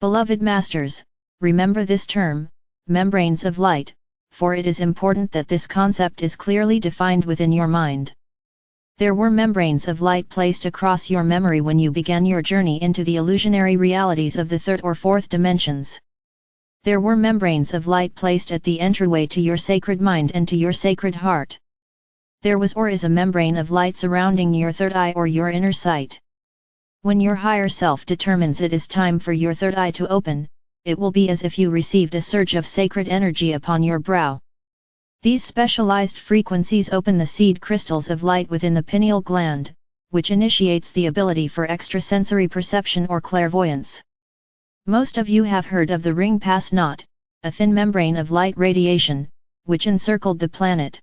Beloved Masters, remember this term, membranes of light, for it is important that this concept is clearly defined within your mind. There were membranes of light placed across your memory when you began your journey into the illusionary realities of the third or fourth dimensions. There were membranes of light placed at the entryway to your sacred mind and to your sacred heart. There was or is a membrane of light surrounding your third eye or your inner sight. When your higher self determines it is time for your third eye to open, it will be as if you received a surge of sacred energy upon your brow. These specialized frequencies open the seed crystals of light within the pineal gland, which initiates the ability for extrasensory perception or clairvoyance. Most of you have heard of the ring pass knot, a thin membrane of light radiation, which encircled the planet.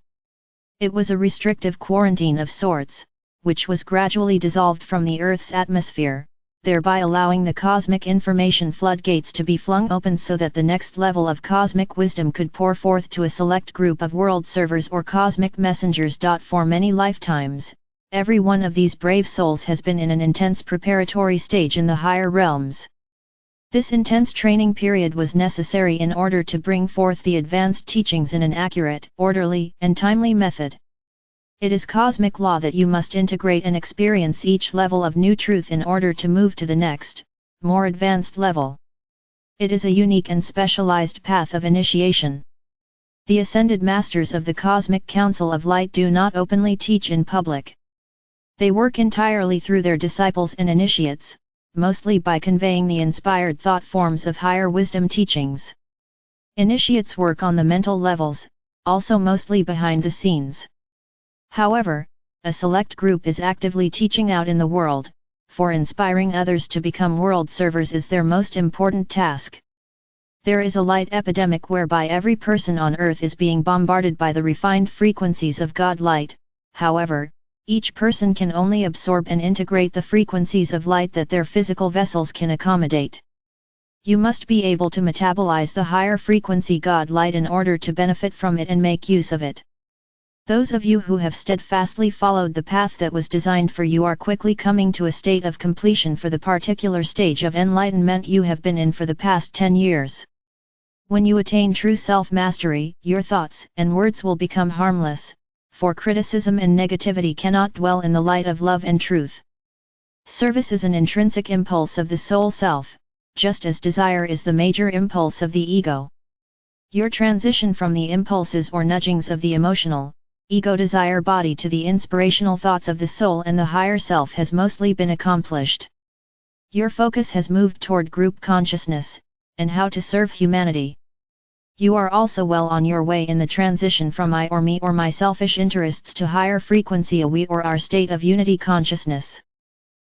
It was a restrictive quarantine of sorts, which was gradually dissolved from the Earth's atmosphere, thereby allowing the cosmic information floodgates to be flung open so that the next level of cosmic wisdom could pour forth to a select group of world servers or cosmic messengers. For many lifetimes, every one of these brave souls has been in an intense preparatory stage in the higher realms. This intense training period was necessary in order to bring forth the advanced teachings in an accurate, orderly, and timely method. It is cosmic law that you must integrate and experience each level of new truth in order to move to the next, more advanced level. It is a unique and specialized path of initiation. The ascended masters of the Cosmic Council of Light do not openly teach in public. They work entirely through their disciples and initiates, mostly by conveying the inspired thought forms of higher wisdom teachings. Initiates work on the mental levels, also mostly behind the scenes. However, a select group is actively teaching out in the world, for inspiring others to become world servers is their most important task. There is a light epidemic whereby every person on earth is being bombarded by the refined frequencies of God light. However, each person can only absorb and integrate the frequencies of light that their physical vessels can accommodate. You must be able to metabolize the higher frequency God light in order to benefit from it and make use of it. Those of you who have steadfastly followed the path that was designed for you are quickly coming to a state of completion for the particular stage of enlightenment you have been in for the past 10 years. When you attain true self-mastery, your thoughts and words will become harmless, for criticism and negativity cannot dwell in the light of love and truth. Service is an intrinsic impulse of the soul self, just as desire is the major impulse of the ego. Your transition from the impulses or nudgings of the emotional, ego-desire body to the inspirational thoughts of the soul and the higher self has mostly been accomplished. Your focus has moved toward group consciousness, and how to serve humanity. You are also well on your way in the transition from I or me or my selfish interests to higher frequency a we or our state of unity consciousness.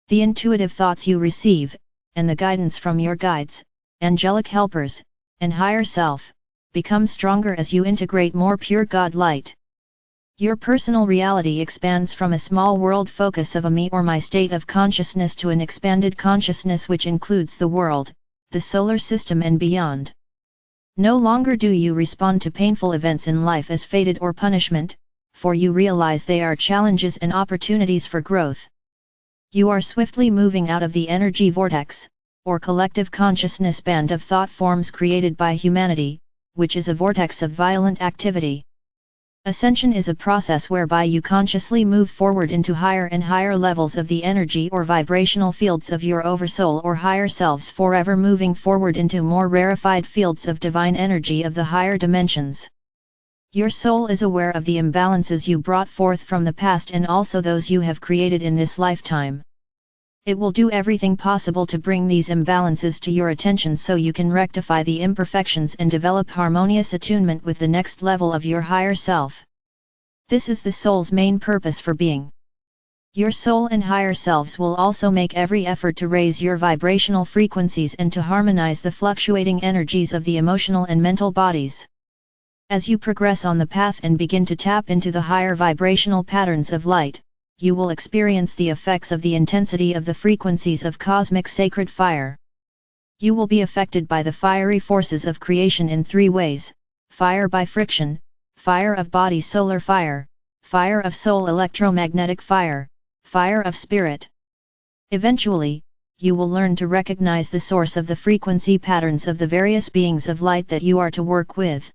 The intuitive thoughts you receive, and the guidance from your guides, angelic helpers, and higher self, become stronger as you integrate more pure God light. Your personal reality expands from a small world focus of a me or my state of consciousness to an expanded consciousness which includes the world, the solar system and beyond. No longer do you respond to painful events in life as fated or punishment, for you realize they are challenges and opportunities for growth. You are swiftly moving out of the energy vortex, or collective consciousness band of thought forms created by humanity, which is a vortex of violent activity. Ascension is a process whereby you consciously move forward into higher and higher levels of the energy or vibrational fields of your oversoul or higher selves, forever moving forward into more rarefied fields of divine energy of the higher dimensions. Your soul is aware of the imbalances you brought forth from the past and also those you have created in this lifetime. It will do everything possible to bring these imbalances to your attention so you can rectify the imperfections and develop harmonious attunement with the next level of your higher self. This is the soul's main purpose for being. Your soul and higher selves will also make every effort to raise your vibrational frequencies and to harmonize the fluctuating energies of the emotional and mental bodies. As you progress on the path and begin to tap into the higher vibrational patterns of light, you will experience the effects of the intensity of the frequencies of cosmic sacred fire. You will be affected by the fiery forces of creation in 3 ways: fire by friction, fire of body solar fire, fire of soul electromagnetic fire, fire of spirit. Eventually, you will learn to recognize the source of the frequency patterns of the various beings of light that you are to work with.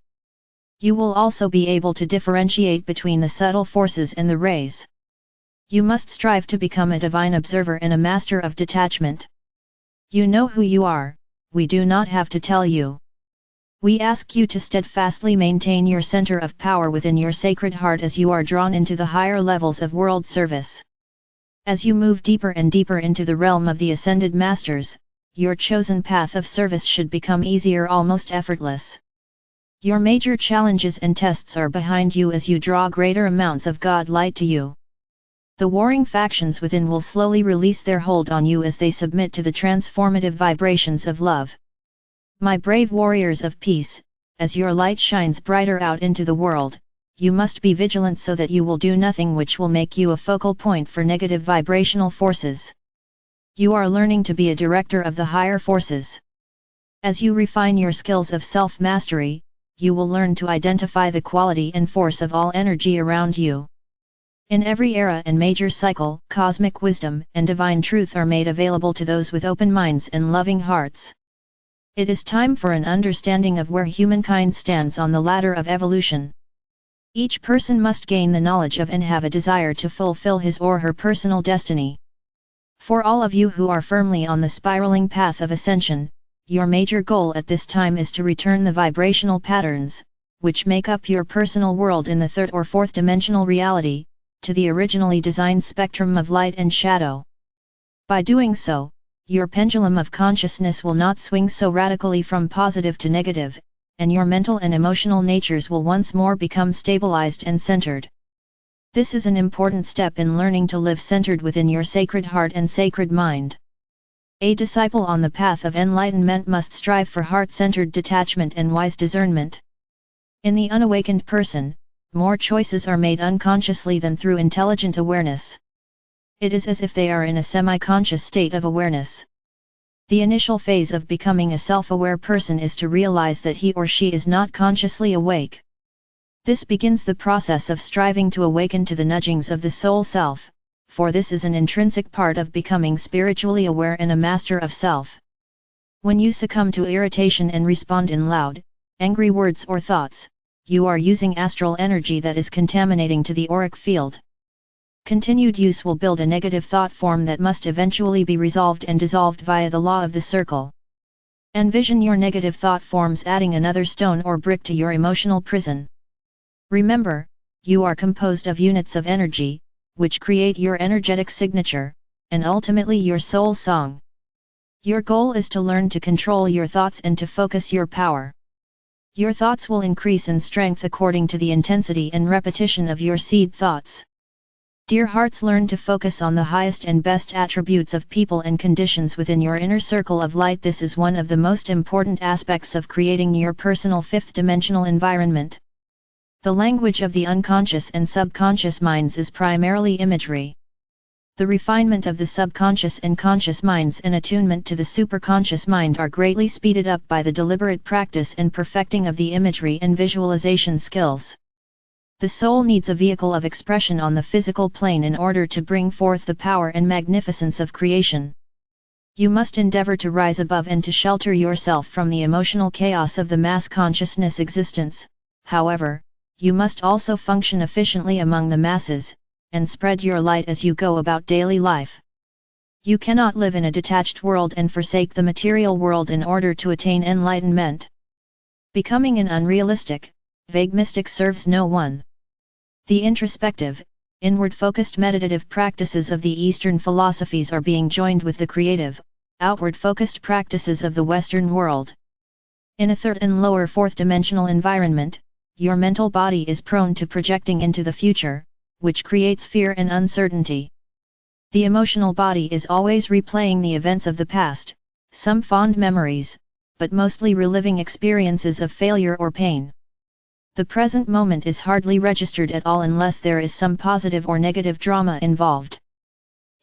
You will also be able to differentiate between the subtle forces and the rays. You must strive to become a divine observer and a master of detachment. You know who you are, we do not have to tell you. We ask you to steadfastly maintain your center of power within your sacred heart as you are drawn into the higher levels of world service. As you move deeper and deeper into the realm of the ascended masters, your chosen path of service should become easier, almost effortless. Your major challenges and tests are behind you as you draw greater amounts of God light to you. The warring factions within will slowly release their hold on you as they submit to the transformative vibrations of love. My brave warriors of peace, as your light shines brighter out into the world, you must be vigilant so that you will do nothing which will make you a focal point for negative vibrational forces. You are learning to be a director of the higher forces. As you refine your skills of self-mastery, you will learn to identify the quality and force of all energy around you. In every era and major cycle, cosmic wisdom and divine truth are made available to those with open minds and loving hearts. It is time for an understanding of where humankind stands on the ladder of evolution. Each person must gain the knowledge of and have a desire to fulfill his or her personal destiny. For all of you who are firmly on the spiraling path of ascension, your major goal at this time is to return the vibrational patterns, which make up your personal world in the third or fourth dimensional reality, to the originally designed spectrum of light and shadow. By doing so, your pendulum of consciousness will not swing so radically from positive to negative, and your mental and emotional natures will once more become stabilized and centered. This is an important step in learning to live centered within your sacred heart and sacred mind. A disciple on the path of enlightenment must strive for heart-centered detachment and wise discernment. In the unawakened person, more choices are made unconsciously than through intelligent awareness. It is as if they are in a semi-conscious state of awareness. The initial phase of becoming a self-aware person is to realize that he or she is not consciously awake. This begins the process of striving to awaken to the nudgings of the soul self, for this is an intrinsic part of becoming spiritually aware and a master of self. When you succumb to irritation and respond in loud, angry words or thoughts, you are using astral energy that is contaminating to the auric field. Continued use will build a negative thought form that must eventually be resolved and dissolved via the law of the circle. Envision your negative thought forms adding another stone or brick to your emotional prison. Remember, you are composed of units of energy, which create your energetic signature, and ultimately your soul song. Your goal is to learn to control your thoughts and to focus your power. Your thoughts will increase in strength according to the intensity and repetition of your seed thoughts. Dear hearts, learn to focus on the highest and best attributes of people and conditions within your inner circle of light. This is one of the most important aspects of creating your personal fifth-dimensional environment. The language of the unconscious and subconscious minds is primarily imagery. The refinement of the subconscious and conscious minds and attunement to the superconscious mind are greatly speeded up by the deliberate practice and perfecting of the imagery and visualization skills. The soul needs a vehicle of expression on the physical plane in order to bring forth the power and magnificence of creation. You must endeavor to rise above and to shelter yourself from the emotional chaos of the mass consciousness existence. However, you must also function efficiently among the masses, and spread your light as you go about daily life. You cannot live in a detached world and forsake the material world in order to attain enlightenment. Becoming an unrealistic, vague mystic serves no one. The introspective, inward-focused meditative practices of the Eastern philosophies are being joined with the creative, outward-focused practices of the Western world. In a third and lower fourth-dimensional environment, your mental body is prone to projecting into the future, which creates fear and uncertainty. The emotional body is always replaying the events of the past, some fond memories, but mostly reliving experiences of failure or pain. The present moment is hardly registered at all unless there is some positive or negative drama involved.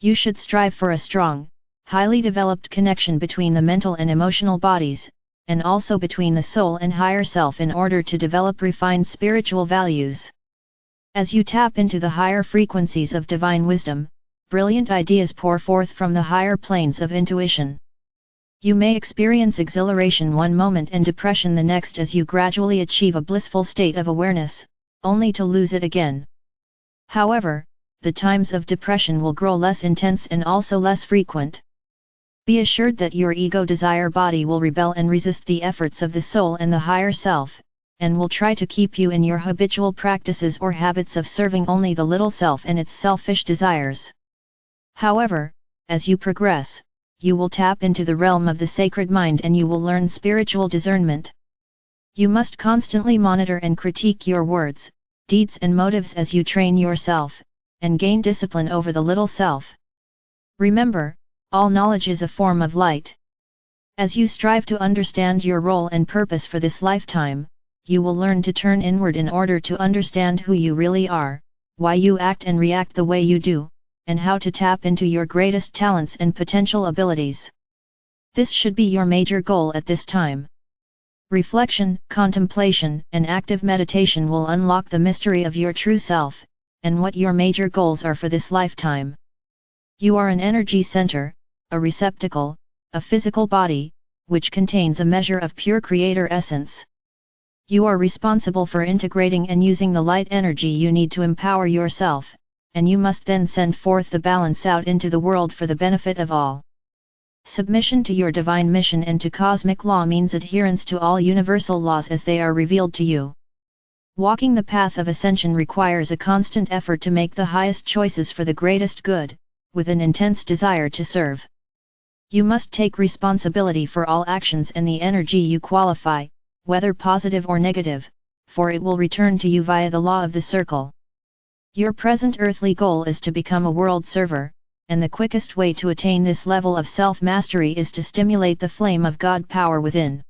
You should strive for a strong, highly developed connection between the mental and emotional bodies, and also between the soul and higher self in order to develop refined spiritual values. As you tap into the higher frequencies of divine wisdom, brilliant ideas pour forth from the higher planes of intuition. You may experience exhilaration one moment and depression the next as you gradually achieve a blissful state of awareness, only to lose it again. However, the times of depression will grow less intense and also less frequent. Be assured that your ego desire body will rebel and resist the efforts of the soul and the higher self, and will try to keep you in your habitual practices or habits of serving only the little self and its selfish desires. However, as you progress, you will tap into the realm of the sacred mind and you will learn spiritual discernment. You must constantly monitor and critique your words, deeds and motives as you train yourself, and gain discipline over the little self. Remember, all knowledge is a form of light. As you strive to understand your role and purpose for this lifetime, you will learn to turn inward in order to understand who you really are, why you act and react the way you do, and how to tap into your greatest talents and potential abilities. This should be your major goal at this time. Reflection, contemplation, and active meditation will unlock the mystery of your true self, and what your major goals are for this lifetime. You are an energy center, a receptacle, a physical body, which contains a measure of pure creator essence. You are responsible for integrating and using the light energy you need to empower yourself, and you must then send forth the balance out into the world for the benefit of all. Submission to your divine mission and to cosmic law means adherence to all universal laws as they are revealed to you. Walking the path of ascension requires a constant effort to make the highest choices for the greatest good, with an intense desire to serve. You must take responsibility for all actions and the energy you qualify, whether positive or negative, for it will return to you via the law of the circle. Your present earthly goal is to become a world server, and the quickest way to attain this level of self-mastery is to stimulate the flame of God power within.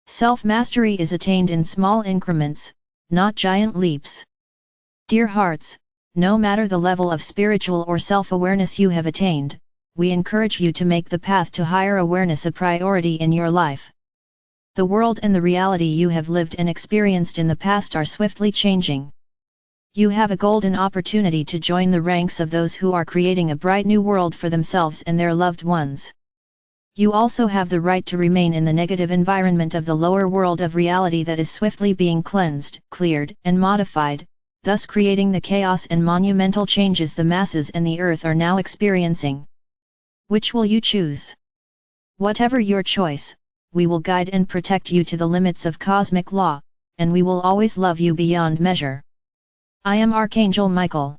Self-mastery is attained in small increments, not giant leaps. Dear hearts, no matter the level of spiritual or self-awareness you have attained, we encourage you to make the path to higher awareness a priority in your life. The world and the reality you have lived and experienced in the past are swiftly changing. You have a golden opportunity to join the ranks of those who are creating a bright new world for themselves and their loved ones. You also have the right to remain in the negative environment of the lower world of reality that is swiftly being cleansed, cleared, and modified, thus creating the chaos and monumental changes the masses and the earth are now experiencing. Which will you choose? Whatever your choice, we will guide and protect you to the limits of cosmic law, and we will always love you beyond measure. I am Archangel Michael.